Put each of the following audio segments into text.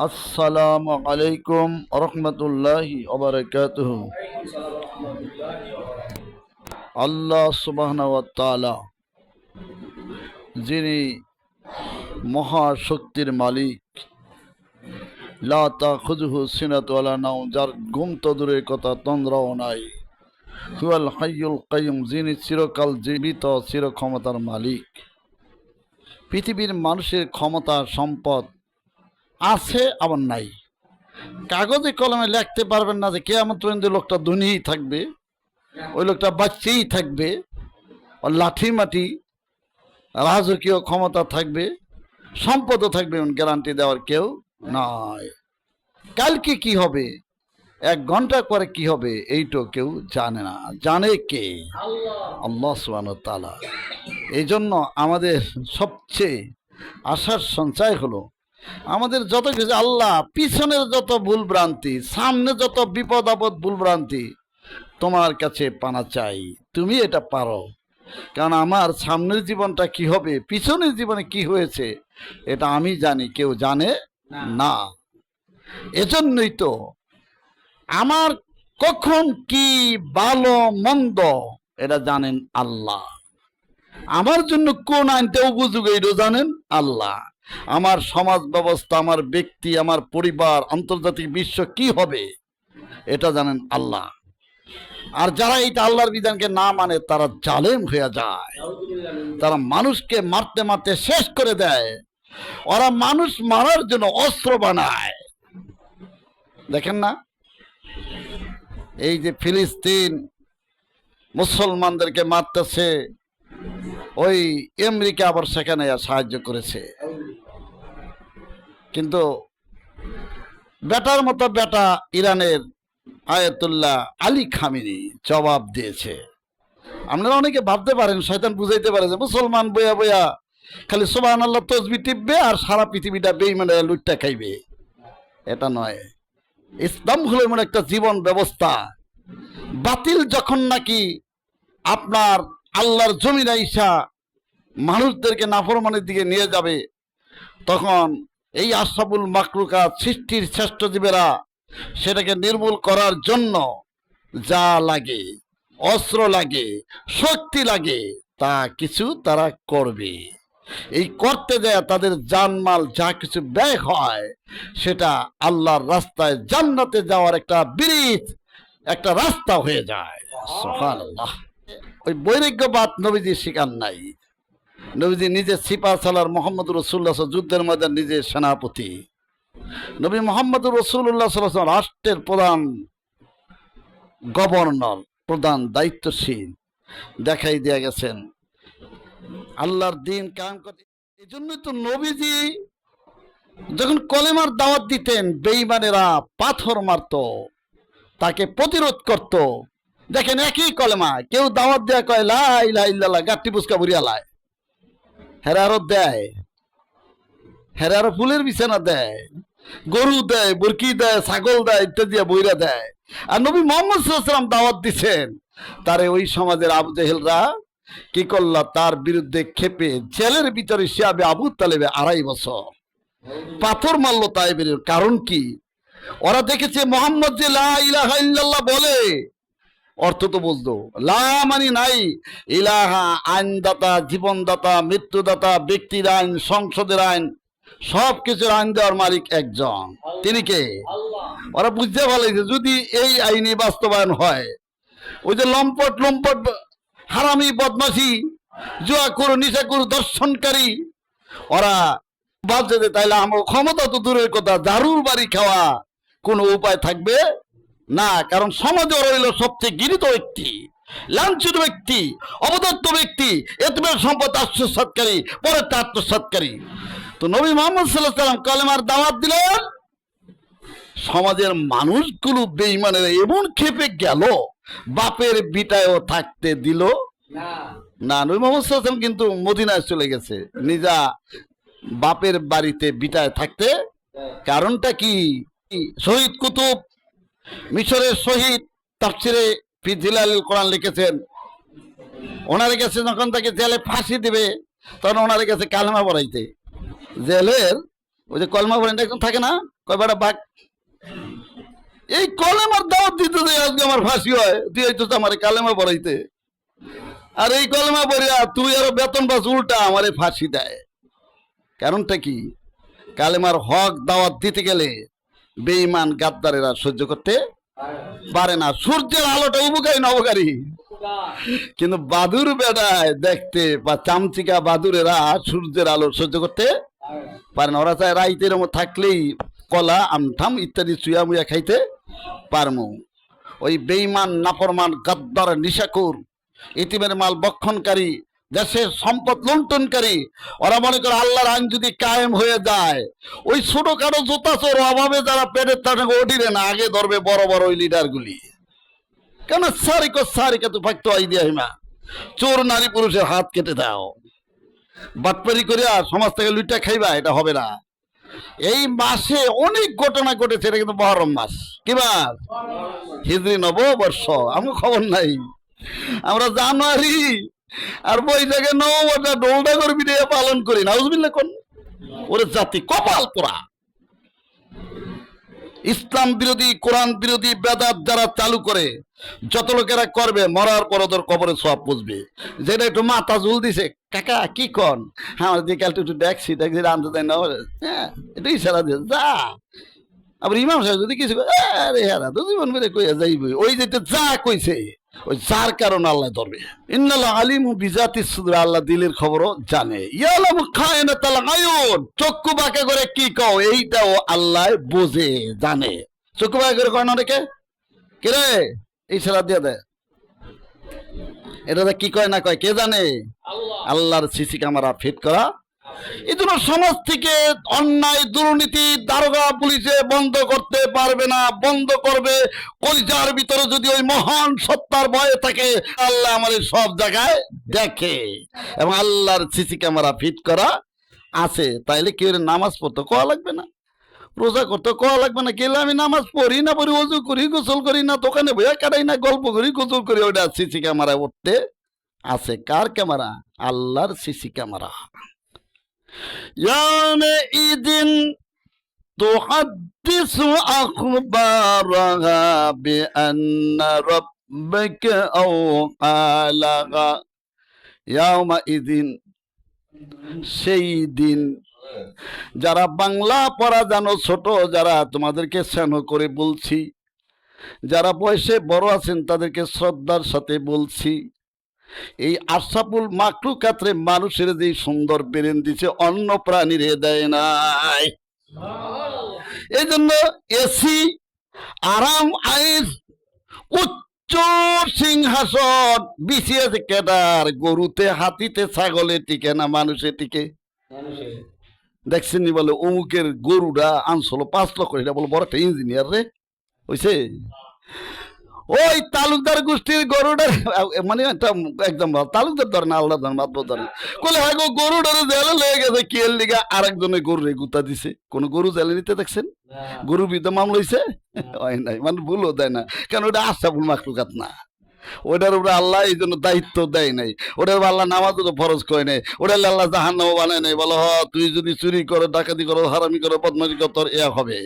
আসসালামু আলাইকুম রহমতুল্লাহি ওবারাকাতুহু। আল্লাহ সুবহানাহু ওয়া তাআলা যিনি মহাশক্তির মালিক, লা তাখুযুহু সিনাতু ওয়ালা নাওম, যার ঘুম তো দূরের কথা তন্দ্রাও নাই। হুয়াল হাইয়ুল কাইয়ুম, যিনি চিরকাল জীবিত, চির ক্ষমতার মালিক। পৃথিবীর মানুষের ক্ষমতা সম্পদ আছে আবার নাই। কাগজে কলমে লিখতে পারবেন না যে কিয়ামত পর্যন্ত লোকটা দুনিয়ায় থাকবে, ওই লোকটা বাচ্চাই থাকবে, ওর লাঠি মাটি রাজকীয় ক্ষমতা থাকবে, সম্পদও থাকবে, গ্যারান্টি দেওয়ার কেউ নাই। কালকে কি হবে, 1 ঘন্টা পরে কি হবে, এইটো কেউ জানে না। জানে কে? আল্লাহ সুবহানাহু ওয়া তাআলা। এই জন্য আমাদের সবচেয়ে আশার সঞ্চয় হলো আমাদের যত কিছু, আল্লাহ পিছনের যত ভুল ভ্রান্তি, সামনে যত বিপদ আপদ ভুল ভ্রান্তি, তোমার কাছে পানা চাই, তুমি এটা পারো। কারণ আমার সামনের জীবনটা কি হবে, পিছনের জীবনে কি হয়েছে, এটা আমি জানি, কেউ জানে না। এজন্যই তো আমার কখন কি ভালো মন্দ এটা জানেন আল্লাহ। আমার জন্য কোন আইনটা উপযোগী এটা জানেন আল্লাহ। আমার সমাজ ব্যবস্থা, আমার ব্যক্তি, আমার পরিবার, আন্তর্জাতিক বিশ্ব কি হবে এটা জানেন আল্লাহ। আর যারা এইটা আল্লাহর বিধানকে না মানে তারা জালেম হয়ে যায়, তারা মানুষকে মারতে মারতে শেষ করে দেয়। ওরা মানুষ মারার জন্য অস্ত্র বানায়। দেখেন না, এই যে ফিলিস্তিন মুসলমানদেরকে মারতেছে, ওই আমেরিকা আবার সেখানে সাহায্য করেছে। কিন্তু বেটার মতো বেটা ইরানের আয়াতুল্লাহ আলী খামেনি জবাব দিয়েছে। আপনারা অনেকে ভাবতে পারেন, শয়তান বুঝাইতে পারে যে মুসলমান বইয়া বইয়া খালি সুবহানাল্লাহ তসবিহ টিপবে আর সারা পৃথিবীটা বেঈমানে লুটটা খাইবে। এটা নয়। ইসলাম হলো এমন একটা জীবন ব্যবস্থা, বাতিল যখন নাকি আপনার আল্লাহর জমিন আইসা মানুষদেরকে নাফরমানের দিকে নিয়ে যাবে, তখন এই আশরাফুল মাখলুকাত, সৃষ্টির শ্রেষ্ঠ জীবেরা সেটাকে নির্মূল করার জন্য যা লাগে, অস্ত্র লাগে, শক্তি লাগে, তা কিছু তারা করবে। এই করতে যায় তাদের জানমাল যা কিছু ব্যয় হয়, সেটা আল্লাহর রাস্তায় জান্নাতে যাওয়ার একটা ব্রিজ, একটা রাস্তা হয়ে যায়। সুবহানাল্লাহ। ওই বৈরাগ্যবাদ নবীজি শিকার নাই। নবীজি নিজে সিপা সালার মোহাম্মদ রসুল্লাহ, যুদ্ধের ময়দান নিজে সেনাপতি। নবী মোহাম্মদ রসুল্লাহ সাল্লাল্লাহু রাষ্ট্রের প্রধান গভর্নর, প্রধান দায়িত্বশীল দেখাই দিয়ে গেছেন আল্লাহর দিন কায়েম করতে। এই জন্যই তো নবীজি যখন কলেমার দাওয়াত দিতেন, বেঈমানেরা পাথর মারত, তাকে প্রতিরোধ করত। দেখেন একই কলেমা, কেউ দাওয়াত দেয়া কয় লা ইলাহা ইল্লাল্লাহ, গাট্টি পুস্কা বুড়িয়া লায়, হেরা আরো দেয়, হেরা আরো ফুলের বিছানা দেয়, গরু দেয়, বুরকি দেয়, ছাগল দেয়, ইত্যাদি বইরা দেয়। আর নবী মুহাম্মদ সাল্লাল্লাহু আলাইহি ওয়াসাল্লাম দাওয়াত দিচ্ছেন, তারে ওই সমাজের আবু জেহেলরা কি করল, তার বিরুদ্ধে ক্ষেপে জেলের ভিতরে শিয়াবে আবু তালেবে 2.5 বছর পাথর মারলো তাইবের। কারণ কি? ওরা দেখেছে মোহাম্মদ যে লা ইলাহা ইল্লাল্লাহ বলে, অর্থ তো বুঝতো, লা মানে নাই, ইলাহা আইনদাতা, জীবনদাতা, মৃত্যুদাতা, ব্যক্তির আইন, সংসদের আইন, সবকিছুর আইন দেওয়ার মালিক একজন, তিনি কে? ওরা বুঝতে পারছে যদি এই আইনে বাস্তবায়ন হয়, ওই যে লম্পট লম্পট হারামি বদমাশি জুয়া করু, নিশা করু, দর্শনকারী, ওরা ভাবছে যে তাইলে আমার ক্ষমতা তো দূরের কথা, দারুর বাড়ি খাওয়া কোনো উপায় থাকবে না। কারণ সমাজে রইল সবচেয়ে ঘৃণিত ব্যক্তি, লাঞ্ছিত ব্যক্তি, অবদত্ত ব্যক্তি, এতিমের সম্পদ আত্মসাৎকারী, পরের আত্মসাৎকারী। তো নবী মুহাম্মদ সাল্লাল্লাহু আলাইহি ওয়াসাল্লাম কালেমার দাওয়াত দিলেন, সমাজের মানুষগুলো বেঈমানের এমন খেপে গেল, বাপের বিটায়ও থাকতে দিল না। নবী মুহাম্মদ সাল্লাল্লাহু আলাইহি ওয়াসাল্লাম কিন্তু মদিনায় চলে গেছে, নিজা বাপের বাড়িতে বিটায় থাকতে। কারণটা কি? শহীদ কুতুব, মিশরের শহীদ, তাফসিরে ফি জিলালিল কোরআন লিখেছেন, ওনারে গেছে যখন তাকে জেলে ফাঁসি দিবে, তখন ওনারে গেছে কালেমা পড়াইতে। জেলের ওই যে কলমা পড়েন একজন থাকে না, কয় বেটা বাঘ, এই কলেমার দাওয়াত দিতে যে আজকে আমার ফাঁসি হয়, তুই তো আমার কালেমা পড়াইতে, আর এই কলেমা পড়িয়া তুই আরো বেতন পাস, উল্টা আমারে ফাঁসি দেয়। কারণটা কি? কালেমার হক দাওয়াত দিতে গেলে বেঈমান গাদ্দারেরা সহ্য করতে পারে না। সূর্যের আলোটা উপকারী না অপকারী? কিন্তু বাদুর বেড়ায় দেখতে বা চামচিকা বাদুরেরা সূর্যের আলো সহ্য করতে পারে না। ওরা চায় রাইতের মতো থাকলেই কলা আমঠাম ইত্যাদি চুয়া মুয়া খাইতে পারমু। ওই বেঈমান নাফরমান গাদ্দার নিশাকুর ইতিমের মাল বক্ষণকারী দেশের সম্পদ লুণ্ঠনকারী, ওরা মনে করে আল্লাহর আইন যদি কায়েম হয়ে যায়, ওই ছোটখাটো জোতা চোর অভাবে যারা পেটের টাকা ওঠিরে না, আগে ধরবে বড় বড় ওই লিডার গুলি। কেন সারিকা তো ফাঁকতো আইডিয়া হিমা, চোর নারী পুরুষের হাত কেটে দাও, বাটপারি করে আর সমাজ থেকে লুইটা খাইবা, এটা হবে না। এই মাসে অনেক ঘটনা ঘটেছে, এটা কিন্তু মহরম মাস। কি মাস? হিজরি নববর্ষ। আমার খবর নাই, আমরা জানুয়ারি আর বৈশাখে নববর্ষ ডোলটা করবি দিয়ে পালন করি না। বুঝবিল্লা কোন ওরে জাতি কপাল পোড়া। ইসলাম বিরোধী কোরআন বিরোধী বেদাত যারা চালু করে, যত লোকেরা করবে, মরার পর ওদের কবরে সব বুঝবে। যেটা একটু মাথা ঝুল দিছে, কাকা কি কন, আমার দিকে একটু দেখছি আনতে দেয় না, হ্যাঁ এটা ইশারা দিয়ে যা। আবার ইমাম সাহেব যদি কিছু আরে হেরা তো জীবন বেড়ে কইয়া যাইবে, ওই যেটা যা কইছে ওই যার কারণ আল্লাহ ধরবে। ইন্নাল্লাহ আলিমু বিজাতিস সুদূর, আল্লাহ দিলের খবরও জানে। ইয়ালামু খায়নাতাল আয়ুন, চক্ষু বাঁকা করে কি কও এইটাও আল্লাহ বোঝে জানে। চক্ষু বাঁকা করে কয় না রেখে কে রে ইশারা দিয়ে দেয়, এটা কি কয় না কয় কে জানে? আল্লাহর সিসি ক্যামেরা ফিট করা। এই জন্য সমাজ থেকে অন্যায় দুর্নীতি দারোগা পুলিশে বন্ধ করতে পারবে না, বন্ধ করবে কলিজার ভিতরে যদি ওই মহান সত্তার ভয়ে থাকে। আল্লাহ আমাদের সব জায়গায় দেখে এবং আল্লাহর সিসি ক্যামেরা ফিট করা আছে। তাইলে কেউ নামাজ পড়তে কোয়া লাগবে না, রোজা করতে কোয়া লাগবে না। গেলে আমি নামাজ পড়ি না পড়ি, ওযু করি, গোসল করি না, দোকানে বইয়া কাটাই না, গল্প করি, গোসল করি, ওইটা সিসি ক্যামেরা উঠতে আছে। কার ক্যামেরা? আল্লাহর সিসি ক্যামেরা। يومئذ تحدث أخبارها بأن ربك أوحى لها يومئذ, সেই দিন। যারা বাংলা পড়া জানো ছোট, যারা তোমাদেরকে স্নেহ করে বলছি, যারা বয়সে বড় আছেন তাদেরকে শ্রদ্ধার সাথে বলছি, এই আশরাফুল মাখলুকাতে মানুষের যে সুন্দর ব্রেন দিছে অন্য প্রাণীরে দেয় নাই। এই জন্য এসি, আরাম আইস, উচ্চ সিংহাসন বিছিয়েছে কেদার। গরুতে, হাতিতে, ছাগলে টিকে না, মানুষে টিকে। দেখছেন নি বলে অমুকের গরুটা আনছিল 5 লক্ষ, এটা বলে বড় একটা ইঞ্জিনিয়ার রে হইছে। ওই তালুকদার গোষ্ঠীর গরুটার মানে একদম তালুকদার ধরে না, আল্লাহ ধরেন, মাতব ধরেন, বলে হ্যাঁ গো গরুটারে জেলে লেগে গেছে, কেল লিগা আরেকজনে গরুরে গুতা দিছে। কোন গরু জেলে নিতে দেখছেন? গরুর বিরুদ্ধে মামলা হয়েছে? হয় নাই, মানে ভুলও দেয় না, কারণ ওটা আশরাফুল মাখলুকাত না। ওটার উপরে আল্লাহ এই জন্য দায়িত্ব দেয় নাই। ওটার আল্লাহ নামাজও তো ফরজ করে নেই, ওটার আল্লাহ জাহান্নামও বানায় নাই। বলো তুই যদি চুরি করো, ডাকাতি করো, হারামি করো, বদমাশি করো, তোর এ হবে।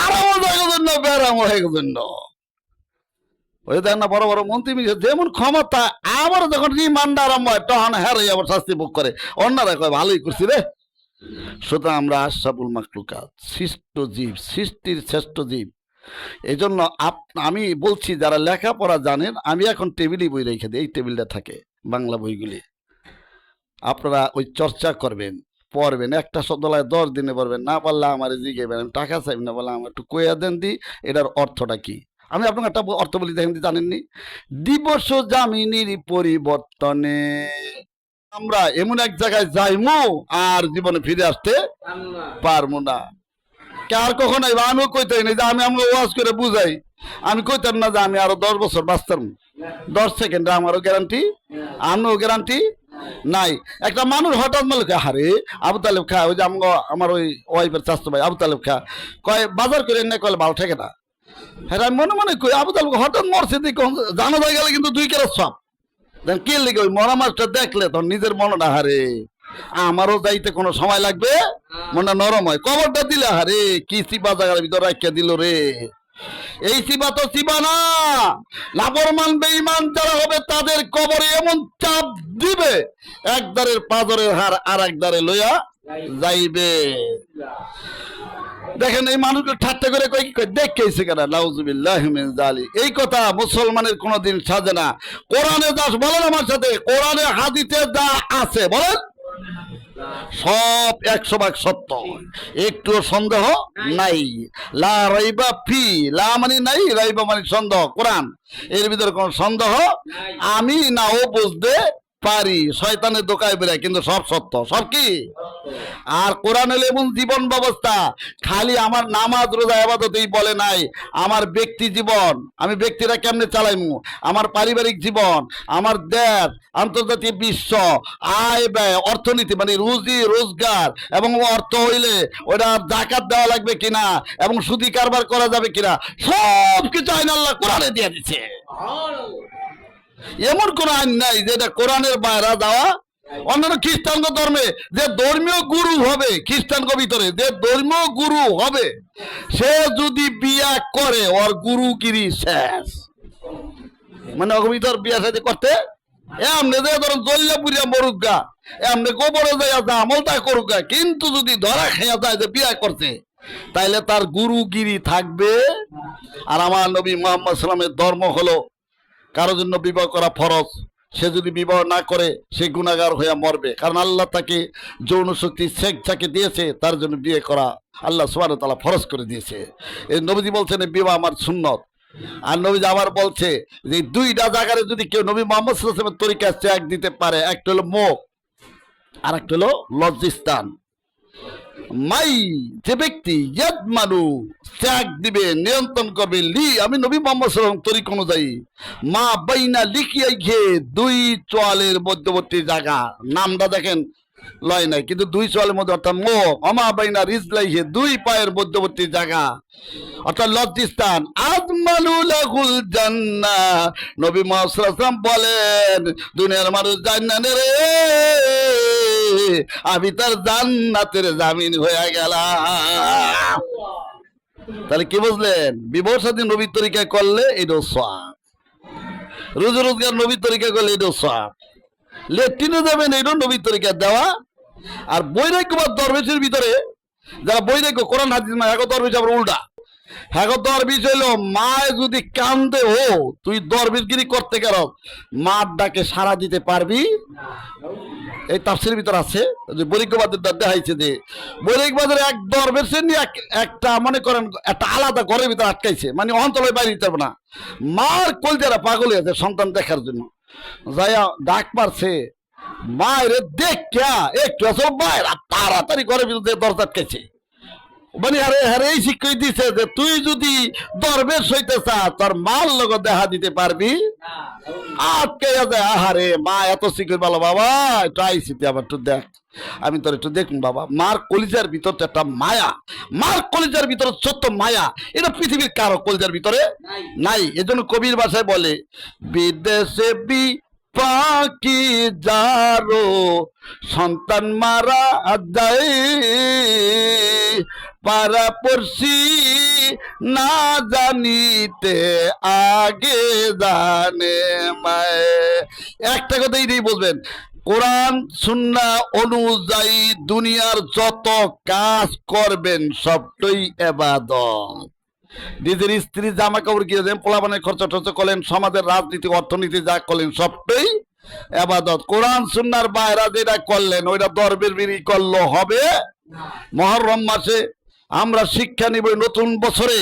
আরামও হয়ে জন্য, বেরামও হয়ে জন্য। ওই দেখ না বড় বড় মন্ত্রী যেমন ক্ষমতা, আবার যখন রিমান্ড আরম্ভ হয় তখন হ্যাঁ আবার শাস্তি ভোগ করে, অন্যরা কয় ভালোই করছি রে। সুতরাং আমরা আশরাফুল মাখলুকাত, সৃষ্ট জীব, সৃষ্টির শ্রেষ্ঠ জীব। এই জন্য আমি বলছি যারা লেখাপড়া জানেন, আমি এখন টেবিলই বই রেখে দিই, এই টেবিলটা থাকে বাংলা বইগুলি, আপনারা ওই চর্চা করবেন, পড়বেন। একটা শব্দলায় 10 দিনে পড়বেন, না পারলে আমার জিজ্ঞেবেন, আমি টাকা চাইব না, বলে আমার একটু কইয়া দেন দি এটার অর্থটা কি। আমি আপনাকে একটা অর্থ বলি, দেখেন জানেননি? দিবস জামিনীর পরিবর্তনে আমরা এমন এক জায়গায় যাইমু আর জীবনে ফিরে আসতে পারবো না। কার কখনো আমিও কইতাই না যে আমি ওয়াজ করে বুঝাই, আমি কইতাম না যে আমি আরো 10 বছর বাঁচতাম। 10 সেকেন্ডে আমারও গ্যারান্টি, আমিও গ্যারান্টি নাই। একটা মানুষ হঠাৎ মালিক হারে আবু তালেব খা, ওই যে আমার ওই ওয়াইফের চাস্তো ভাই আবু তালেব খা কয় বাজার করে না, কলে ভালো ঠেকে না। হ্যাঁ আমি মনে মনে কই আবু তালেব হঠাৎ মরছে, জানা যায় গেলে কিন্তু 2 কেরাত সব কে লেগে ওই মরা মাছটা দেখলে তখন নিজের মনটা হারে আমারও যাইতে কোনো সময় লাগবে, মনটা নরম হয়। কবরটা দিলে আরে কি সিপা জায়গার ভিতর রাখিয়া দিল রে। এই সিপা তো সিপা না, লাফরমান বেঈমান যারা হবে তাদের কবরে এমন চাপ দিবে, একদারের পাজরের হার আর একদারে লইয়া যাইবে। দেখেন এই মানুষকে ঠাট্টা করে কই কই দেখেছে কেন, নাউজুবিল্লাহি মিন যালিক। এই কথা মুসলমানের কোনোদিন সাজে না। কোরআনে যা বলেন আমার সাথে, কোরআনে হাদিসে যা আছে বলেন সব 100% সত্য, একটুও সন্দেহ নাই। লা রাইবা ফি, লা মানে নাই, রাইবা মানে সন্দেহ। কোরআন এর ভিতরে কোনো সন্দেহ আমি নাও বুঝতে পারি, শয়তানের দোকায় বেরায়, কিন্তু সব সত্য, সব কি। আর কোরআন হলো এমন জীবন ব্যবস্থা, খালি আমার নামাজ রোজা ইবাদতই বলে নাই, আমার ব্যক্তি জীবন, আমি ব্যক্তিরা কেমনে চালাইমু, আমার পারিবারিক জীবন, আমার দেশ, আন্তর্জাতিক বিশ্ব, আয় ব্যয়, অর্থনীতি মানে রুজি রোজগার, এবং অর্থ হইলে ওটা জাকাত দেওয়া লাগবে কিনা, এবং সুদি কারবার করা যাবে কিনা, সব কিছু আইন আল্লাহ কোরআনে দিয়ে দিচ্ছে। এমন কোন আইন নাই যেটা কোরআনের বাইরে যাওয়া। অন্যান্য খ্রিস্টান ধর্মে যে ধর্মীয় গুরু হবে, খ্রিস্টান ভিতরে যে ধর্মীয় গুরু হবে, সে যদি বিয়া করে ওর গুরুগিরি শেষ। মানে ভিতর বিয়া সাথে করতে এমনি যে ধরুন জল্লা পুরিয়া মরুগা, এমনি গোবরে যাইয়া যা আমলটা করুগা, কিন্তু যদি ধরা খাইয়া যায় যে বিয়া করছে, তাইলে তার গুরুগিরি থাকবে। আর আমার নবী মুহাম্মদ সাল্লামের ধর্ম হলো কারো জন্য বিবাহ করা ফরজ, সে যদি বিবাহ না করে সে গুনাহগার হয়ে মরবে, কারণ আল্লাহ তাকে যৌন শক্তি স্বেচ্ছাকে দিয়েছে, তার জন্য বিয়ে করা আল্লাহ সুবহানাহু ওয়া তাআলা ফরজ করে দিয়েছে। এই নবীজি বলছেন বিবাহ আমার সুন্নত। আর নবীজি আবার বলছে যে দুইটা জায়গায় যদি কেউ নবী মুহাম্মদ সাল্লাল্লাহু আলাইহি ওয়াসাল্লামের তরিকা ত্যাগ দিতে পারে, একটা হলো মুখ আর একটা হলো লজ্জাস্থান। মাই যে ব্যক্তি ইয়াদ মানু ত্যাগ দিবে, নিয়ন্ত্রণ করবে, লি আমি নবী মুহাম্মদ সাল্লাল্লাহু আলাইহি ওয়াসাল্লাম তরিকা অনুযায়ী, মা বাইনা লিখিয়াই ঘে দুই চোয়ালের মধ্যবর্তী জায়গা, নামটা দেখেন লয় নাই, কিন্তু দুই চোয়ালের মধ্যে, অর্থাৎ মুখ, অমা বাইনা রিজলাইহি দুই পায়ের মধ্যবর্তী জায়গা, অর্থাৎ লজ্জিস্থান, আজমালুলাহুল জান্নাহ। নবী মুহাম্মদ সাল্লাল্লাহু আলাইহি ওয়াসাল্লাম বলেন দুনিয়ার মানুষ জান্নাতে রে, আমি তার জান্নাতের জামিন হয়ে গেলাম। তাহলে কি বুঝলেন, বিবাহ সাথে নবীর তরিকায় করলে এটাও সওয়াব, রোজ রোজগার নবীর তরিকা করলে এটাও সওয়াব, লেট্রিনে যাবেন এটাও নবীর তরিকা দেওয়া। আর বৈরাগ্য বা দরবেশের ভিতরে যারা বৈরাগ্য, কোরআন হাদিস মা এক দরবেশ আবার উল্টা, হ্যাঁ দরবেশ হইলো মায় যদি কান্দে ও তুই দরবেশগিরি করতে গেল, মার ডাকে সাড়া দিতে পারবি। এই তাফসীরের ভিতর আছে যে বৈরাগ্যবাদের দেখাইছে যে বৈরাগ্যবাদের এক দরবেশের নিয়ে একটা মনে করেন একটা আলাদা ঘরের ভিতরে আটকাইছে, মানে অন্তরে বাইরে দিতে পারবে না। মার কলজারা পাগল হয়ে আছে সন্তান দেখার জন্য, যাইয়া ডাক মারছে, মায়ের দেখ কে একটু আসো বাইরে, তাড়াতাড়ি ঘরের ভিতরে দরজা আটকাইছে। মানে আরে এই শিক্ষাই দিছে যে তুই যদি দরবেশ হইতে চাস তোর মার লগত দেখা দিতে পারবি। আটকে যায়, আহারে মা এত শিখে বলো বাবা একটু আইসি আবার একটু দেখ, আমি তোর একটু দেখুন বাবা। মার কলিজার ভিতর একটা মায়া, মার কলিজার ভিতরে ছোট্ট মায়া, এটা পৃথিবীর কারো কলিজার ভিতরে নাই। এজন্য কবির ভাষায় বলে বিদেশে বি পাখি যারো সন্তান মারা যায়, পাড়া পড়শি না জানিতে আগে জানে মায়। একটা কথাই দিয়ে বলবেন, কোরআন সুন্নাহ অনুযায়ী দুনিয়ার যত কাজ করবেন সবটাই ইবাদত। নিজের স্ত্রী জামা কাপড় কিনে দেন, পোলাপানের খরচা টরচা করলেন, সমাজের রাজনীতি অর্থনীতি যা করলেন সবটাই ইবাদত। কোরআন সুন্নাহর বাইরে যেটা করলেন ওইটা দরবেশ বিরি করলে হবে। মুহররম মাসে আমরা শিক্ষা নিব নতুন বছরে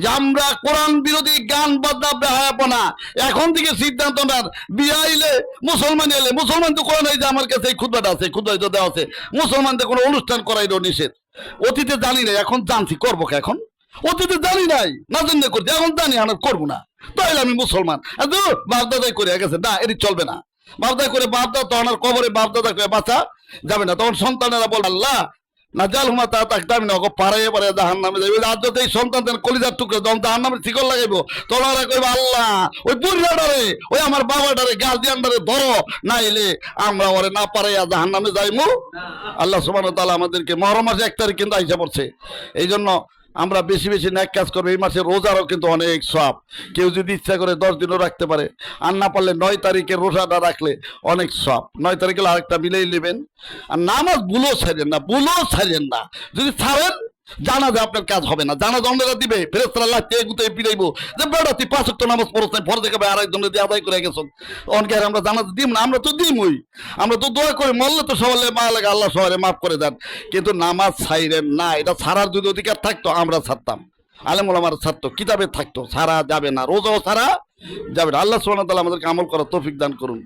যে আমরা কোরআন বিরোধী গান বাজনা বেহায়াপনা এখন থেকে সিদ্ধান্ত নেন। বিয়ে আইলে মুসলমান এলে, মুসলমান তো কোরআন এই যে আমার কাছে এই খুতবাটা আছে, খুতবাই তো দেওয়া আছে, মুসলমানদের কোনো অনুষ্ঠান করাইলেও নিষেধ। অতীতে জানি না, এখন জানছি, করবো এখন। অতীতে জানি নাই, না জানলে করছি, এখন জানি আমরা করবো না, তাইলে আমি মুসলমান। বাপদাদাই করে গেছে না, এটি চলবে না। বাপদাদা করে বাপদাদা তখন আর কবরে বাপদাদা করে বাঁচা যাবে না। তখন সন্তানেরা বল আল্লাহ না জাল হুমা তা তাকদামি না পাড়াইয়া পাড়াইয়া জাহান্নামে যাইবে। আজ যদি এই সন্তানদের কলিজার টুকরো দম জাহান্নামে শিকল লাগাইবো, তোলারা কইবো আল্লাহ ওই বুড়িয়াটারে, ওই আমার বাবাটারে, গার্জিয়ানটারে ধরো, না এলে আমরা ওরে না পাড়াইয়া জাহান্নামে যাইমু। আল্লাহ সুবহানাহু ওয়া তাআলা আমাদেরকে মহরম মাসে 1 তারিখ কিন্তু আইসা পড়ছে, এই জন্য আমরা বেশি বেশি ন্যাক কাজ করবো। এই মাসে রোজারও কিন্তু অনেক সওয়াব, কেউ যদি ইচ্ছা করে 10 দিনও রাখতে পারে, আর না পারলে 9 তারিখের রোজাটা রাখলে অনেক সওয়াব। 9 তারিখে আরেকটা মিলেই নেবেন। আর নামাজ ভুলো ছাড়েন না, ভুলো ছাড়েন না। যদি ছাড়েন জানাজা আপনার কাজ হবে না, জানাজা অন্যরা দিবে, ফেরেশতারা লাঠি গুতে পিড়াইবো যে বেটা তুই 5 ওয়াক্ত নামাজ পড়ছ না, ফরজে কাবে আরেকজনের দিয়ে আদায় করে গেছ, অনকে আমরা জানাজা দিব না? আমরা তো দিমই, আমরা তো দোয়া করি, মরলে তো সবাই মা লাগে আল্লাহ সবাই মাফ করে দেন, কিন্তু নামাজ ছাইরেন না। এটা ছাড়ার যদি অধিকার থাকতো আমরা ছাড়তাম, আলেম ওলামারা ছাড়তো, কিতাবে থাকতো, ছাড়া যাবে না, রোজাও ছাড়া যাবে না। আল্লাহ সুবহানাহু ওয়া তাআলা আমাদেরকে আমল করার তৌফিক দান করুন।